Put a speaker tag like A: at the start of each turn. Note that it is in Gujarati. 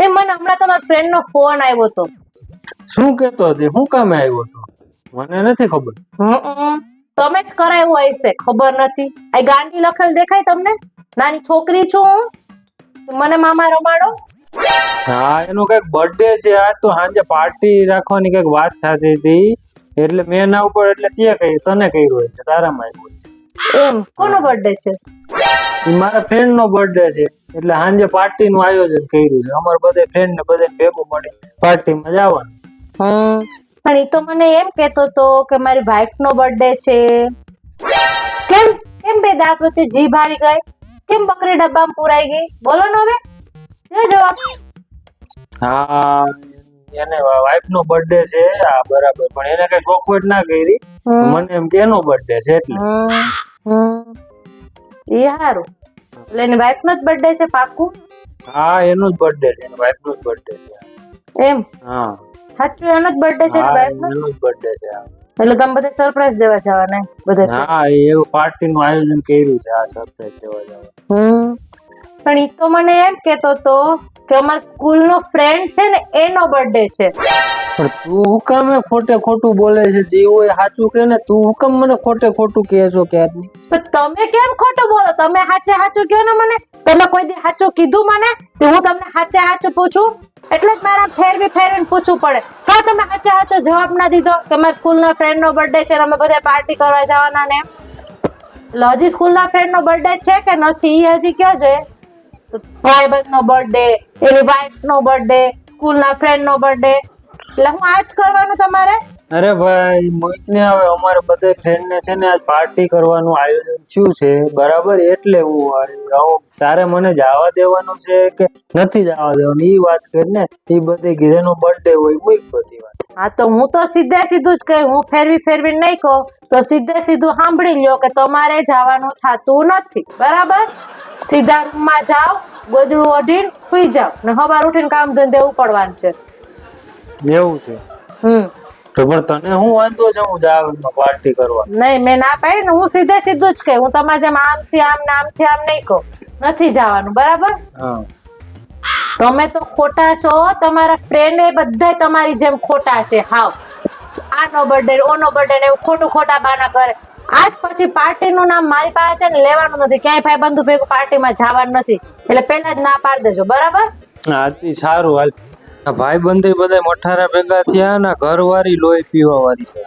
A: એ મને હમણાં તમારા ફ્રેન્ડ નો ફોન આવ્યો હતો.
B: શું કેતો હતી? શું કામે આવ્યો હતો? મને નથી ખબર.
A: તમે જ કરાવ્યું હશે, ખબર નથી. આ ગાંડી લખેલ દેખાય તમને? નાની છોકરી છું હું, મને મામા રમાડો.
B: હા, એનો કઈક બર્થડે છે આજ, તો સાંજે પાર્ટી રાખવાની કઈક વાત થતી હતી, એટલે મેં ના ઉપર એટલે તે કહી તને કર્યું હશે, તારામાં આવ્યું છે.
A: એમ કોનો બર્થડે છે?
B: ઈ મારા ફ્રેન્ડ નો બર્થડે છે, એટલે સાંજે પાર્ટી નું આયોજન કર્યું છે. અમારે બધે ફ્રેન્ડ ને બધે ભેગું મળી પાર્ટીમાં જવાનું.
A: પણ ઈ તો મને એમ કેતો તો કે મારી વાઈફ નો બર્થડે છે. કેમ કેમ બે દાંત વચ્ચે જીભ આવી ગઈ? કેમ બકરી ડબ્બામાં પુરાઈ ગઈ? બોલો ને હવે, લ્યો જવાબ.
B: હા, એને વાઈફ નો બર્થડે છે. હા બરાબર, પણ એને કઈ ચોખવટ ના કરી. મને એમ કે એનો બર્થડે છે એટલે.
A: એ હારું. એટલે એની વાઈફ નો જ બર્થડે છે પાક્કું?
B: હા, એનો જ બર્થડે છે, એની વાઈફ નો જ બર્થડે છે.
A: એમ?
B: હા
A: સાચું એનો જ બર્થડે છે એની વાઈફ નો?
B: એનો જ બર્થડે છે.
A: એટલે તમે બધે સરપ્રાઈઝ દેવા જવાના બધે?
B: હા, એવું પાર્ટી નું આયોજન કર્યું છે. આ સરપ્રાઈઝ દેવા જવાનું.
A: પણ ઈ તો મને એમ કેતો તો કે અમાર સ્કૂલ નો ફ્રેન્ડ છે ને એનો બર્થડે છે.
B: પણ તું હું કામ ખોટે ખોટું બોલે છે? જે હોય સાચું કે ને. તું હું કામ મને ખોટે ખોટું કહે છો ક્યારની?
A: પણ તમે કેમ ખોટું બોલો? તમે સાચે સાચું કહો ને મને. તમે કોઈ દી સાચું કીધું મને? તો હું તમને સાચે સાચું પૂછું? એટલે જ મારા ફેરવીને પૂછવું પડે. હા, તમે સાચે સાચો જવાબ ના દીધો કે મારા સ્કૂલ ના ફ્રેન્ડ નો બર્થડે છે, અમે બધા પાર્ટી કરવા જવાના ને. એટલે હજી સ્કૂલ ના ફ્રેન્ડ નો બર્થડે છે કે નથી ઈ હજી કયો છે? ભાઈબંધ નો બર્થડે, એની વાઈફ નો બર્થડે, સ્કૂલ ના ફ્રેન્ડ નો બર્થડે. એટલે હું આજ કરવાનું તમારે?
B: અરે ભાઈ મોહિત ને, હવે અમારે બધે ફ્રેન્ડ ને છે ને આજ પાર્ટી કરવાનું આયોજન થયું છે, બરાબર? એટલે હું તારે મને જવા દેવાનું છે કે નથી જવા દેવાનું ઈ વાત કર ને. ઈ બધી જેનો બર્થડે હોય મૂક બધી વાત.
A: હા, તો હું તો સીધે સીધું જ કહું. હું ફેરવી નહીં કહું તો સીધે સીધું સાંભળી લ્યો કે તમારે જવાનું થતું નથી, બરાબર? સીધા રૂમમાં જાઓ, ગોદડું ઓઢીને સુઈ જાઓ ને સવાર ઉઠીને કામ ધંધે ઉપડવાનું છે.
B: એવું છે? તો પણ તને હું વાંધો છે હું જાવ પાર્ટી કરવા?
A: નહીં, મેં ના પાડી ને. હું સીધે સીધું જ કહું. હું તમારે જેમ આમથી આમ ને આમથી આમ નહીં કહું. નથી જવાનું, બરાબર?
B: હા.
A: તમે તો ખોટા છો. તમારા ફ્રેન્ડ એ બધાય તમારી જેમ ખોટા છે. હાવ આનો બર્થડે, ઓનો બર્થડે ને એવું ખોટા બાના કરે. આજ પછી પાર્ટી નું નામ મારી પાસે છે ને લેવાનું નથી. ક્યાંય ભાઈ બંધુ ભેગું પાર્ટીમાં જવાનું નથી. એટલે પહેલા જ ના પાડી દેજો, બરાબર?
B: હા, સારું હાલ. ભાઈ બંધ બધા મઠારા ભેગા થયા ને ઘરવાળી લોહી પીવા વાળી છે.